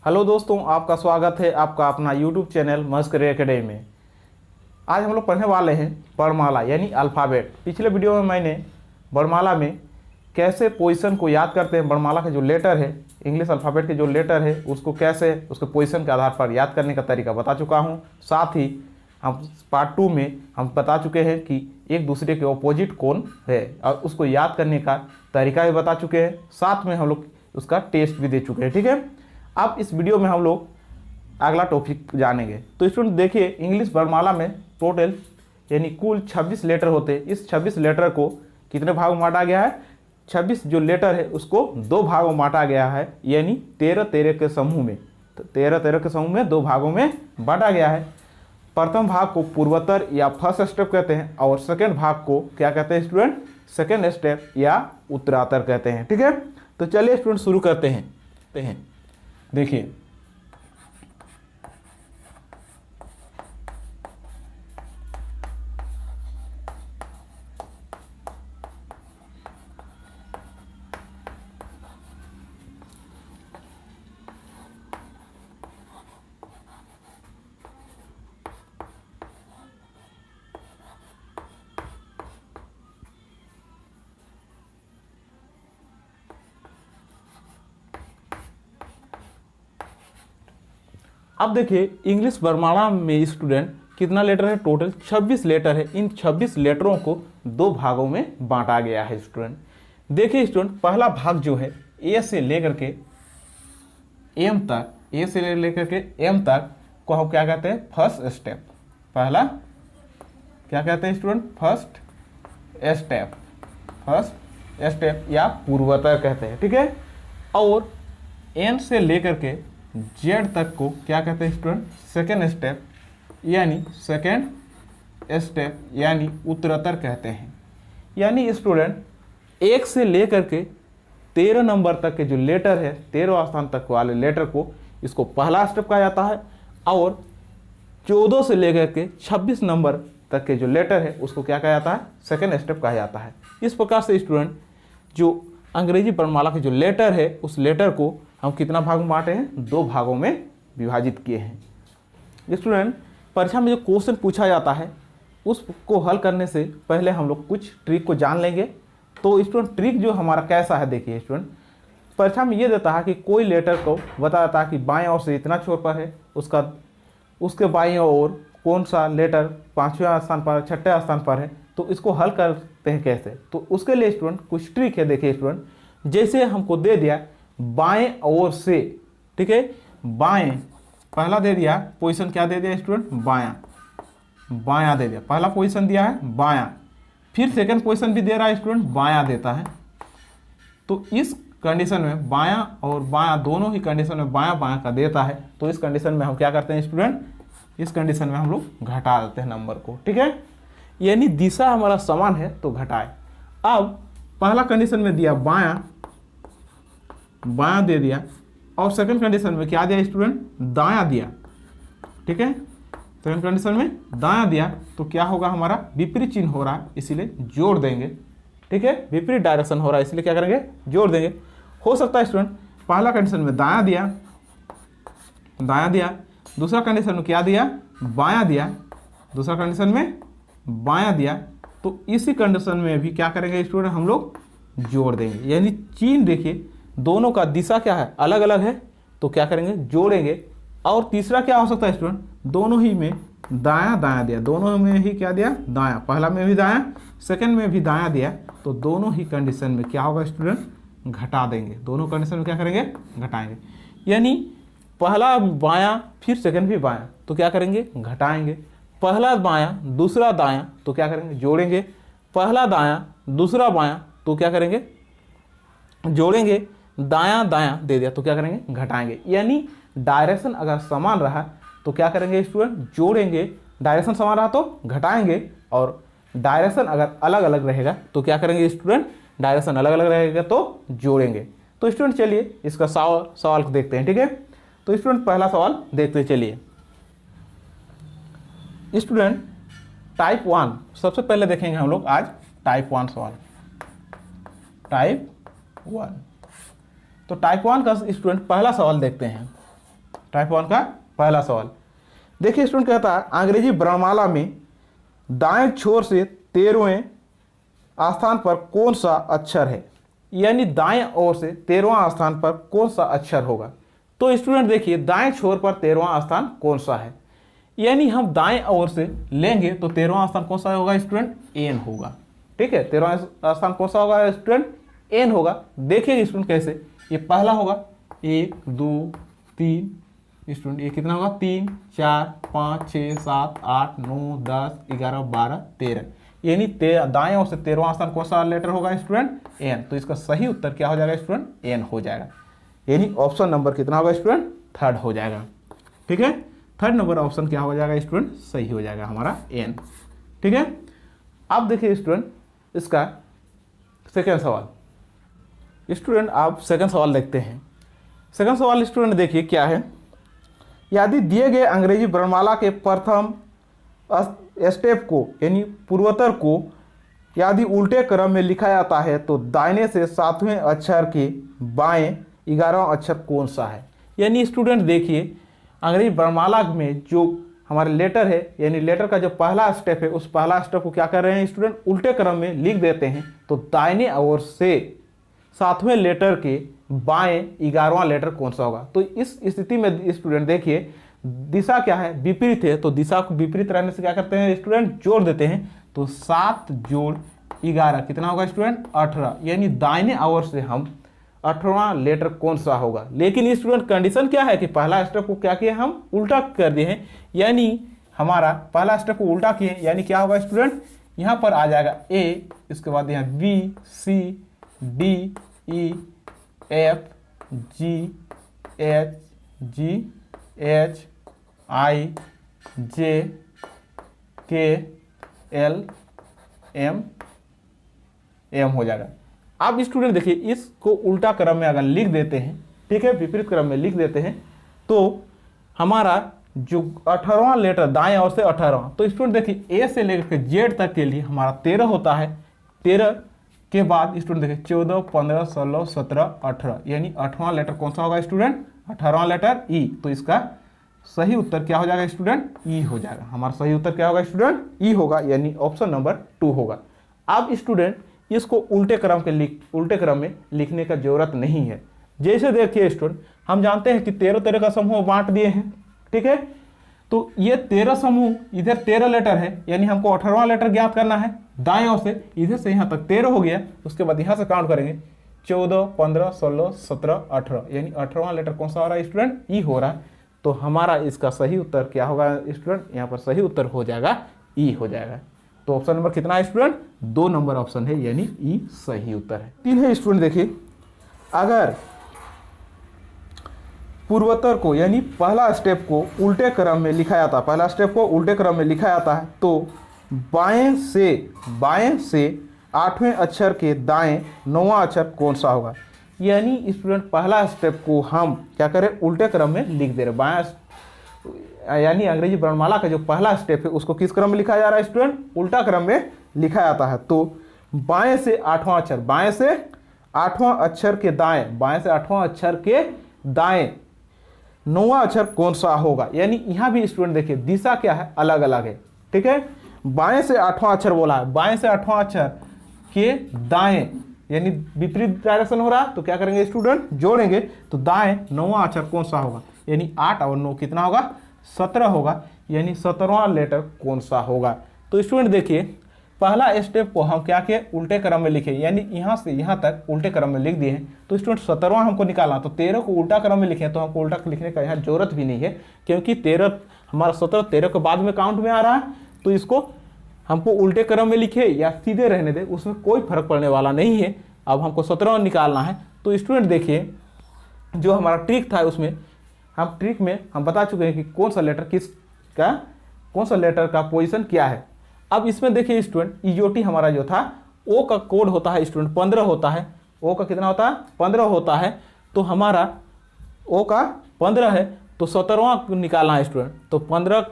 Hello दोस्तों, आपका स्वागत है आपका अपना यूट्यूब चैनल मस्त करियर एकेडमी में। आज हम लोग पढ़ने वाले हैं वर्णमाला यानी अल्फ़ाबेट। पिछले वीडियो में मैंने वर्णमाला में कैसे पोजीशन को याद करते हैं, वर्णमाला के जो लेटर है, इंग्लिश अल्फ़ाबेट के जो लेटर है उसको कैसे उसके पोजीशन के आधार पर याद करने का तरीका बता चुका हूँ। साथ ही हम पार्ट 2 में हम बता चुके हैं कि एक दूसरे के ऑपोजिट कौन है और उसको याद करने का तरीका भी बता चुके हैं। साथ में हम लोग उसका टेस्ट भी दे चुके हैं। ठीक है, अब इस वीडियो में हम लोग अगला टॉपिक जानेंगे। तो स्टूडेंट देखिए, इंग्लिश वर्णमाला में टोटल यानी कुल 26 लेटर होते हैं। इस 26 लेटर को कितने भागों में बांटा गया है? 26 जो लेटर है उसको 2 भागों में बांटा गया है, यानी 13-13 के समूह में। तो 13-13 के समूह में 2 भागों में बांटा गया है। प्रथम भाग को पूर्वोत्तर या फर्स्ट स्टेप कहते हैं और सेकेंड भाग को क्या कहते हैं स्टूडेंट? सेकेंड स्टेप या उत्तरातर कहते हैं। ठीक है, तो चलिए स्टूडेंट शुरू करते हैं। देखिए, अब देखिए इंग्लिश वर्णमाला में स्टूडेंट कितना लेटर है? टोटल 26 लेटर है। इन 26 लेटरों को 2 भागों में बांटा गया है स्टूडेंट। देखिए स्टूडेंट, पहला भाग जो है ए से लेकर के एम तक, ए से लेकर के एम तक को हम क्या कहते हैं? First step. पहला क्या कहते हैं स्टूडेंट? फर्स्ट स्टेप या पूर्वोत्तर कहते हैं। ठीक है, और एन से लेकर के जेड तक को क्या कहते हैं स्टूडेंट? सेकेंड स्टेप यानी उत्तरोत्तर कहते हैं। यानी स्टूडेंट 1 से लेकर के 13 नंबर तक के जो लेटर है, 13वां स्थान तक वाले लेटर को इसको पहला स्टेप कहा जाता है, और 14 से लेकर के 26 नंबर तक के जो लेटर है उसको क्या कहा जाता है? सेकेंड स्टेप कहा जाता है। इस प्रकार से स्टूडेंट जो अंग्रेजी वर्णमाला के जो लेटर है उस लेटर को हम कितना भाग में बांटे हैं? 2 भागों में विभाजित किए हैं। स्टूडेंट परीक्षा में जो क्वेश्चन पूछा जाता है उसको हल करने से पहले हम लोग कुछ ट्रिक को जान लेंगे। तो स्टूडेंट ट्रिक जो हमारा कैसा है, देखिए स्टूडेंट, परीक्षा में ये देता है कि कोई लेटर को बता देता है कि बाएं ओर से इतना छोर पर है, उसके बाएं ओर कौन सा लेटर 5वें स्थान पर, 6ठे स्थान पर है। तो इसको हल करते हैं कैसे? तो उसके लिए स्टूडेंट कुछ ट्रिक है। देखिए स्टूडेंट, जैसे हमको दे दिया बाएं ओर से, ठीक है, बाएं पहला दे दिया पोजीशन, क्या दे दिया स्टूडेंट? बायां दे दिया। पहला पोजीशन दिया है बायां, फिर सेकंड पोजीशन भी दे रहा है स्टूडेंट, बायां देता है। तो इस कंडीशन में बायां और बायां दोनों ही कंडीशन में बायां बायां का देता है। तो इस कंडीशन में हम क्या करते हैं स्टूडेंट? इस कंडीशन में हम लोग घटा देते हैं नंबर को। ठीक है, यानी दिशा हमारा समान है तो घटाए। अब पहला कंडीशन में दिया बायां दे दिया, और सेकंड कंडीशन में क्या दिया स्टूडेंट? दायां दिया। ठीक है, सेकंड कंडीशन में दायां दिया तो क्या होगा? हमारा विपरीत चिन्ह हो रहा है इसलिए जोड़ देंगे। ठीक है, विपरीत डायरेक्शन हो रहा है इसलिए क्या करेंगे? जोड़ देंगे। हो सकता है स्टूडेंट पहला कंडीशन में दायां दिया, दूसरा कंडीशन में क्या दिया? बायां दिया, दूसरा कंडीशन में बायां दिया। तो इसी कंडीशन में भी क्या करेंगे स्टूडेंट? हम लोग जोड़ देंगे। यानी चिन्ह देखिए दोनों का दिशा क्या है? अलग अलग है, तो क्या करेंगे? जोड़ेंगे। और तीसरा क्या हो सकता है स्टूडेंट? दोनों ही में दायां दिया, दोनों में ही क्या दिया? दायां। पहला में भी दायां, सेकंड में भी दायां दिया, तो दोनों ही कंडीशन में क्या होगा स्टूडेंट? घटा देंगे। दोनों कंडीशन में क्या करेंगे? घटाएंगे। यानी पहला बायां फिर सेकंड भी बायां, तो क्या करेंगे? घटाएंगे। पहला बायां दूसरा दायां, तो क्या करेंगे? जोड़ेंगे। पहला दायां दूसरा बायां, तो क्या करेंगे? जोड़ेंगे। दायां दायां दे दिया तो क्या करेंगे? घटाएंगे। यानी डायरेक्शन अगर समान रहा तो क्या करेंगे स्टूडेंट? जोड़ेंगे। डायरेक्शन समान रहा तो घटाएंगे, और डायरेक्शन अगर अलग अलग रहेगा तो क्या करेंगे स्टूडेंट? डायरेक्शन अलग अलग रहेगा तो जोड़ेंगे। तो स्टूडेंट चलिए इसका सवाल को देखते हैं। ठीक है, तो स्टूडेंट पहला सवाल देखते हैं। चलिए स्टूडेंट टाइप 1 सबसे पहले देखेंगे हम लोग आज टाइप 1 सवाल। टाइप 1, तो टाइप 1 का स्टूडेंट पहला सवाल देखते हैं। टाइप 1 का पहला सवाल देखिए स्टूडेंट, कहता है अंग्रेजी वर्णमाला में दाएं छोर से 13वें स्थान पर कौन सा अक्षर है, यानी दाएं ओर से 13वां स्थान पर कौन सा अक्षर होगा। तो स्टूडेंट देखिए दाएं छोर पर 13वां स्थान कौन सा है, यानी हम दाएं ओर से लेंगे तो 13वां स्थान कौन सा होगा स्टूडेंट, एन होगा। ठीक है, 13वां स्थान कौन सा होगा स्टूडेंट, एन होगा। देखिए स्टूडेंट कैसे, ये पहला होगा 1 2 3 स्टूडेंट, ये कितना होगा 3 4 5 6 7 8 9 10 11 12 13, यानी दाएं ओर से 13वां स्थान कौन सा लेटर होगा स्टूडेंट, एन। तो इसका सही उत्तर क्या हो जाएगा स्टूडेंट, एन हो जाएगा, यानी ऑप्शन नंबर कितना होगा स्टूडेंट, थर्ड हो जाएगा। ठीक है, थर्ड नंबर ऑप्शन क्या हो जाएगा स्टूडेंट, सही हो जाएगा हमारा एन। ठीक है, अब देखिए स्टूडेंट इसका सेकेंड सवाल। स्टूडेंट आप सेकेंड सवाल देखते हैं। सेकेंड सवाल स्टूडेंट देखिए क्या है, यदि दिए गए अंग्रेजी वर्णमाला के प्रथम स्टेप को यानी पूर्वोत्तर को यदि उल्टे क्रम में लिखा जाता है तो दाहिने से 7वें अक्षर के बाएं 11वां अक्षर कौन सा है। यानी स्टूडेंट देखिए अंग्रेजी वर्णमाला में जो हमारे लेटर है, यानी लेटर का जो पहला स्टेप है उस पहला स्टेप को क्या कर रहे हैं स्टूडेंट, उल्टे क्रम में लिख देते हैं। तो दाहिने ओर से 7वें लेटर के बाएं 11वां लेटर कौन सा होगा। तो इस स्थिति में स्टूडेंट देखिए दिशा क्या है, विपरीत है, तो दिशा को विपरीत रहने से क्या करते हैं स्टूडेंट, जोड़ देते हैं। तो 7 जोड़ 11 कितना होगा स्टूडेंट, 18, यानी दाहिने ओर से हम 18वां लेटर कौन सा होगा। लेकिन स्टूडेंट कंडीशन क्या है कि पहला स्टेप को क्या किए हम उल्टा कर दिए हैं, यानी हमारा पहला स्टेप को उल्टा किए, यानी क्या होगा स्टूडेंट, यहाँ पर आ जाएगा ए, इसके बाद यहाँ B C D E F G H I J K L M हो जाएगा। अब स्टूडेंट देखिए इसको उल्टा क्रम में अगर लिख देते हैं, ठीक है, विपरीत क्रम में लिख देते हैं, तो हमारा जो 18वां लेटर दाएं ओर से 18वां, तो स्टूडेंट देखिए ए से लेकर जेड तक के लिए हमारा 13 होता है। 13 के बाद स्टूडेंट देखिए 14 15 16 17 18, यानी 8वां लेटर कौन सा होगा स्टूडेंट, 18वां लेटर ई। तो इसका सही उत्तर क्या हो जाएगा स्टूडेंट, ई हो जाएगा। हमारा सही उत्तर क्या होगा स्टूडेंट, ई होगा, यानी ऑप्शन नंबर 2 होगा। अब स्टूडेंट इसको उल्टे क्रम में लिखने का जरूरत नहीं है। जैसे देखिए स्टूडेंट हम जानते हैं कि 13 का समूह बांट दिए हैं, ठीक है, तो ये 13 समूह, इधर 13 लेटर है, यानी हमको 18वां लेटर ज्ञात करना है। दाएं ओर से इधर से यहाँ तक 13 हो गया, उसके बाद यहाँ से काउंट करेंगे 14 15 16 17 18, यानी 18वां लेटर कौन सा हो रहा है स्टूडेंट, ई हो रहा है। तो हमारा इसका सही उत्तर क्या होगा स्टूडेंट, यहाँ पर सही उत्तर हो जाएगा ई हो जाएगा। तो ऑप्शन नंबर कितना है स्टूडेंट, 2 नंबर ऑप्शन है, यानी ई सही उत्तर है। 3 है स्टूडेंट देखिए, अगर पूर्वोत्तर को यानी पहला स्टेप को उल्टे क्रम में लिखा जाता है, पहला स्टेप को उल्टे क्रम में लिखा जाता है, तो बाएं से 8वें अक्षर के दाएं 9वां अक्षर कौन सा होगा। यानी स्टूडेंट पहला स्टेप को हम क्या करें, उल्टे क्रम में लिख दे रहे, बाएं, यानी अंग्रेजी वर्णमाला का जो पहला स्टेप है उसको किस क्रम में लिखा जा रहा है स्टूडेंट, उल्टा क्रम में लिखा जाता है। तो बाएं से 8वां अक्षर, बाएं से 8वां अक्षर के दाएं, बाएं से 8वां अक्षर के दाएं 9वां अक्षर कौन सा होगा। यानी यहाँ भी स्टूडेंट देखिए दिशा क्या है, अलग अलग है, ठीक है। बाएं से 8वां अक्षर बोला है, बाएं से 8वां अक्षर के दाएं, यानी विपरीत डायरेक्शन हो रहा है, तो क्या करेंगे स्टूडेंट, जोड़ेंगे, तो दाएं 9वां अक्षर कौन सा होगा, यानी 8 और 9 कितना होगा, 17 होगा, यानी 17वां लेटर कौन सा होगा। तो स्टूडेंट देखिए पहला स्टेप को हम क्या किए, उल्टे क्रम में लिखे, यानी यहाँ से यहाँ तक उल्टे क्रम में लिख दिए हैं। तो स्टूडेंट 17वां हमको निकालना, तो 13 को उल्टा क्रम में लिखे, तो हमको उल्टा लिखने का यहाँ जरूरत भी नहीं है, क्योंकि 13 हमारा 13 के बाद में काउंट में आ रहा है, तो इसको हमको उल्टे क्रम में लिखे या सीधे रहने दे, उसमें कोई फर्क पड़ने वाला नहीं है। अब हमको 17वां निकालना है। तो स्टूडेंट देखिए जो हमारा ट्रिक था उसमें हम बता चुके हैं कि कौन सा लेटर का पोजीशन क्या है। अब इसमें देखिए स्टूडेंट ईओटी हमारा जो था, ओ का कोड होता है स्टूडेंट 15 होता है, ओ का कितना होता है, 15 होता है। तो हमारा ओ का 15 है, तो 17वां निकालना है स्टूडेंट। तो 15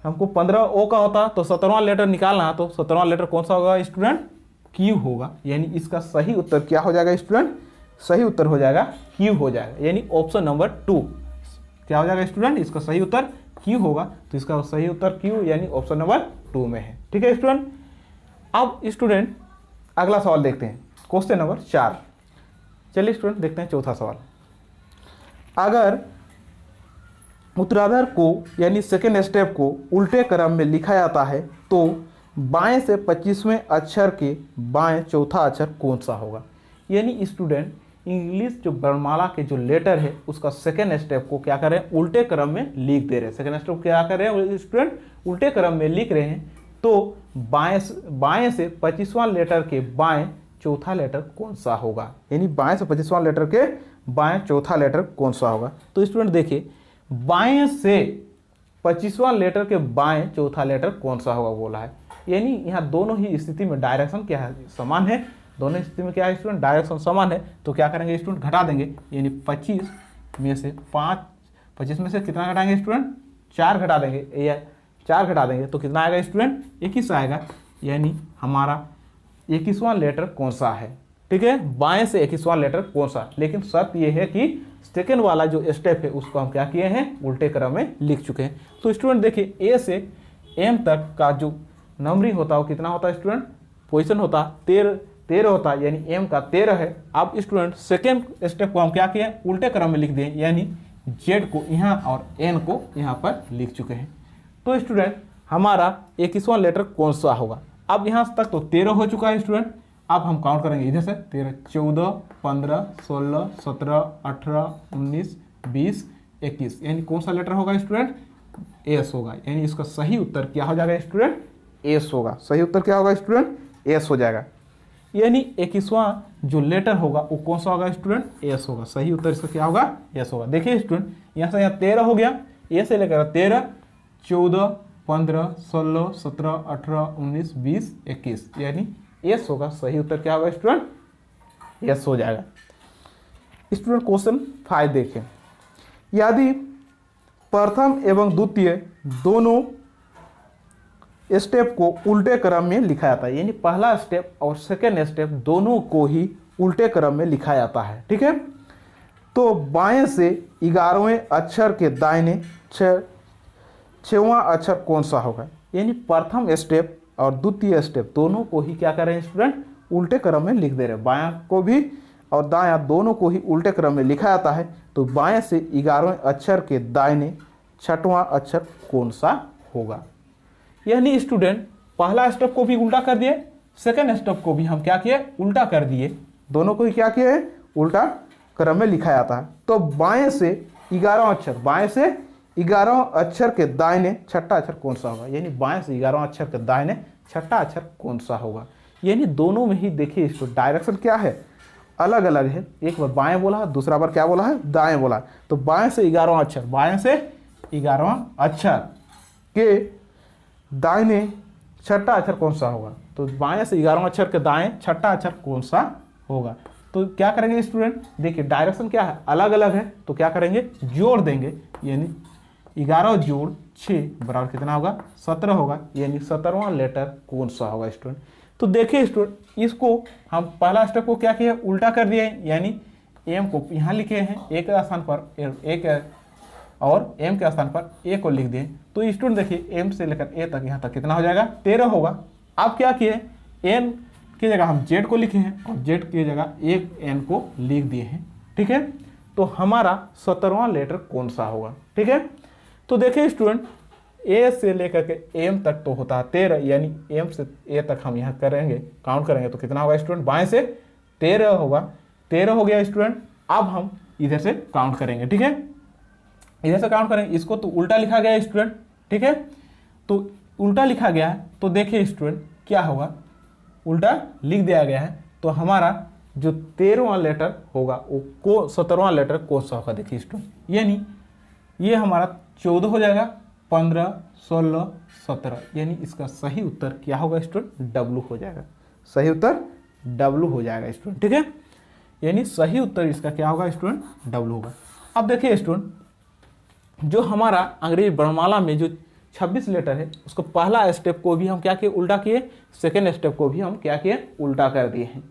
हमको 15 ओ का होता, तो 17वां लेटर निकालना है, तो 17वां लेटर कौन सा होगा स्टूडेंट, क्यू होगा। यानी इसका सही उत्तर क्या हो जाएगा स्टूडेंट, सही उत्तर हो जाएगा क्यू हो जाएगा, यानी ऑप्शन नंबर 2 क्या हो जाएगा स्टूडेंट, इसका सही उत्तर क्यू होगा। तो इसका सही उत्तर क्यू यानी ऑप्शन नंबर 2 में है। ठीक है स्टूडेंट। अब स्टूडेंट अगला सवाल देखते हैं, क्वेश्चन नंबर 4। चलिए स्टूडेंट देखते हैं चौथा सवाल। अगर उत्तराधार को यानी सेकेंड स्टेप को उल्टे क्रम में लिखा जाता है तो बाएं से 25वें अक्षर के बाएं चौथा अक्षर कौन सा होगा। यानी स्टूडेंट इंग्लिश जो वर्णमाला के जो लेटर है उसका सेकेंड स्टेप को क्या कर रहे हैं, उल्टे क्रम में लिख दे रहे हैं। सेकेंड स्टेप क्या कर रहे हैं स्टूडेंट, उल्टे क्रम में लिख रहे हैं। तो बाएं से 25वां लेटर के बाएं चौथा लेटर कौन सा होगा। यानी बाएं से 25वां लेटर के बाएं चौथा लेटर कौन सा होगा। तो स्टूडेंट देखिए, बाएं से 25वां लेटर के बाएं चौथा लेटर कौन सा होगा बोला है। यानी यहाँ दोनों ही स्थिति में डायरेक्शन क्या है, समान है। दोनों स्थिति में क्या है स्टूडेंट, डायरेक्शन समान है। तो क्या करेंगे स्टूडेंट, घटा देंगे। यानी 25 में से 25 में से कितना घटाएंगे स्टूडेंट, 4 घटा देंगे। या 4 घटा देंगे तो कितना आएगा स्टूडेंट, 21 आएगा। यानी हमारा 21वां लेटर कौन सा है। ठीक है, बाएं से 21वां लेटर कौन सा। लेकिन शर्त ये है कि सेकेंड वाला जो स्टेप है उसको हम क्या किए हैं, उल्टे क्रम में लिख चुके हैं। तो स्टूडेंट देखिए, ए से एम तक का जो नंबरिंग होता है वो कितना होता है स्टूडेंट, पोजीशन होता है 13 होता है। यानी एम का 13 है। अब स्टूडेंट सेकेंड स्टेप को हम क्या किए, उल्टे क्रम में लिख दें। यानी जेड को यहाँ और एन को यहाँ पर लिख चुके हैं। तो स्टूडेंट हमारा 21वां लेटर कौन सा होगा। अब यहाँ तक तो 13 हो चुका है स्टूडेंट। अब हम काउंट करेंगे इधर से 13, 14, 15, 16, 17, 18, 19, 20, 21। यानी कौन सा लेटर होगा स्टूडेंट, एस होगा। यानी इसका सही उत्तर क्या हो जाएगा स्टूडेंट, एस होगा। सही उत्तर क्या होगा स्टूडेंट, एस हो जाएगा। यानी 21वां जो लेटर होगा वो कौन सा होगा स्टूडेंट, एस होगा। सही उत्तर इसका क्या होगा, एस होगा। देखिए स्टूडेंट, यहाँ से यहाँ 13 हो गया, ए से लेकर 13, 14, 15, 16, 17, 18, 19, 20, 21। यानी एस होगा। सही उत्तर क्या होगा स्टूडेंट, एस हो जाएगा। स्टूडेंट क्वेश्चन 5 देखें। यदि प्रथम एवं द्वितीय दोनों स्टेप को उल्टे क्रम में लिखा जाता है। यानी पहला स्टेप और सेकेंड स्टेप दोनों को ही उल्टे क्रम में लिखा जाता है। ठीक है, तो बाएं से 11वें अक्षर के दाहिने 6वां अक्षर कौन सा होगा। यानी प्रथम स्टेप और द्वितीय स्टेप दोनों को ही क्या कर रहे हैं स्टूडेंट, उल्टे क्रम में लिख दे रहे हैं। बायां को भी और दायां दोनों को ही उल्टे क्रम में लिखा जाता है। तो बाएं से 11वें अक्षर के दाहिने 6वां अक्षर कौन सा होगा। यानी स्टूडेंट पहला स्टेप को भी उल्टा कर दिए, सेकेंड स्टेप को भी हम क्या किए, उल्टा कर दिए। दोनों को ही क्या किए है, उल्टा क्रम में लिखा जाता है। तो बाएं से 11वां अक्षर, बाएं से 11वां अक्षर के दाहिने छठा अक्षर कौन सा होगा। यानी बाएं से 11वां अक्षर के दाहिने छठा अक्षर कौन सा होगा। यानी दोनों में ही देखिए इसको डायरेक्शन क्या है, अलग अलग है। एक बार बाएं बोला है, दूसरा बार क्या बोला है, दाएं बोला है। तो बाएं से 11वां अक्षर, बाएं से 11वां अक्षर के दाहिने छठा अक्षर कौन सा होगा। तो बाएं से 11वां अक्षर के दाएं छठा अक्षर कौन सा होगा। तो क्या करेंगे स्टूडेंट, देखिए डायरेक्शन क्या है, अलग अलग है। तो क्या करेंगे, जोड़ देंगे। यानी 11 जोड़ 6 बराबर कितना होगा, 17 होगा। यानी 17वां लेटर कौन सा होगा स्टूडेंट। तो देखिए स्टूडेंट, इसको हम पहला स्टेप को क्या किया, उल्टा कर दिए। यानी एम को यहाँ लिखे हैं, ए के स्थान पर एक और एम के स्थान पर ए को लिख दिए। तो स्टूडेंट देखिए एम से लेकर ए तक यहाँ तक कितना हो जाएगा, 13 होगा। अब क्या किए, एन की जगह हम जेड को लिखे हैं और जेड की जगह एक एन को लिख दिए हैं। ठीक है, तो हमारा 17वां लेटर कौन सा होगा। ठीक है, तो देखिए स्टूडेंट, ए से लेकर के एम तक तो होता है 13। यानी एम से ए तक हम यहाँ करेंगे, काउंट करेंगे तो कितना होगा स्टूडेंट, बाएं से 13 होगा। 13 हो गया स्टूडेंट। अब हम इधर से काउंट करेंगे। ठीक है, इधर से काउंट करेंगे। इसको तो उल्टा लिखा गया है स्टूडेंट। ठीक है, तो उल्टा लिखा गया है। तो देखिए स्टूडेंट क्या होगा, उल्टा लिख दिया गया है। तो हमारा जो 13वां लेटर होगा वो को 17वां लेटर कौन सा होगा। देखिए स्टूडेंट, यानी ये हमारा 14 हो जाएगा, 15, 16, 17। यानी इसका सही उत्तर क्या होगा स्टूडेंट, डब्लू हो जाएगा। सही उत्तर डब्लू हो जाएगा स्टूडेंट। ठीक है, यानी सही उत्तर इसका क्या होगा स्टूडेंट, डब्लू होगा। अब देखिए स्टूडेंट, जो हमारा अंग्रेजी वर्णमाला में जो 26 लेटर है उसको पहला स्टेप को भी हम क्या किए, उल्टा किए। सेकेंड स्टेप को भी हम क्या किए, उल्टा कर दिए हैं।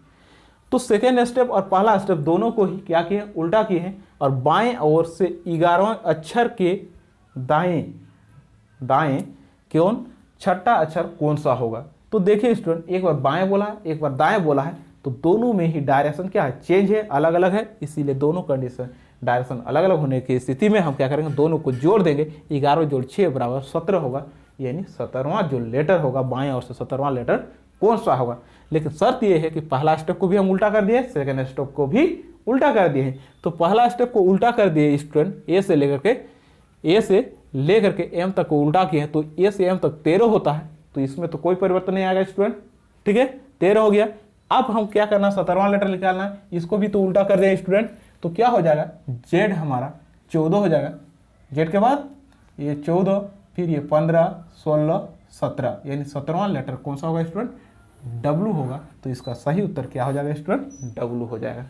तो सेकेंड स्टेप और पहला स्टेप दोनों को ही क्या किए, उल्टा किए हैं, और बाएं ओर से 11वां अक्षर के दाएं दाएं कौन छठा अक्षर कौन सा होगा। तो देखिए स्टूडेंट, एक बार बाएं बोला है, एक बार दाएं बोला है, तो दोनों में ही डायरेक्शन क्या है, चेंज है, अलग अलग है, इसीलिए दोनों कंडीशन डायरेक्शन अलग अलग होने की स्थिति में हम क्या करेंगे, दोनों को जोड़ देंगे। 11 जोड़ 6 बराबर 17 होगा, यानी 17वां जो लेटर होगा बाएं ओर से 17वां लेटर कौन सा होगा। लेकिन शर्त यह है कि पहला स्टेप को भी हम उल्टा कर दिए, सेकेंड स्टेप को भी उल्टा कर दिए हैं। तो पहला स्टेप को उल्टा कर दिए स्टूडेंट, ए से लेकर के एम तक को उल्टा किए हैं, तो ए से एम तक 13 होता है, तो इसमें तो कोई परिवर्तन नहीं आएगा स्टूडेंट, ठीक है, 13 हो गया। अब हम क्या करना, 17वां लेटर निकालना है, इसको भी तो उल्टा कर दिया स्टूडेंट, तो क्या हो जाएगा, जेड हमारा 14 हो जाएगा, जेड के बाद ये 14, फिर ये 15, 16, 17, यानी 17वां लेटर कौन सा होगा स्टूडेंट, डब्लू होगा। तो इसका सही उत्तर क्या हो जाएगा स्टूडेंट, डब्लू हो जाएगा।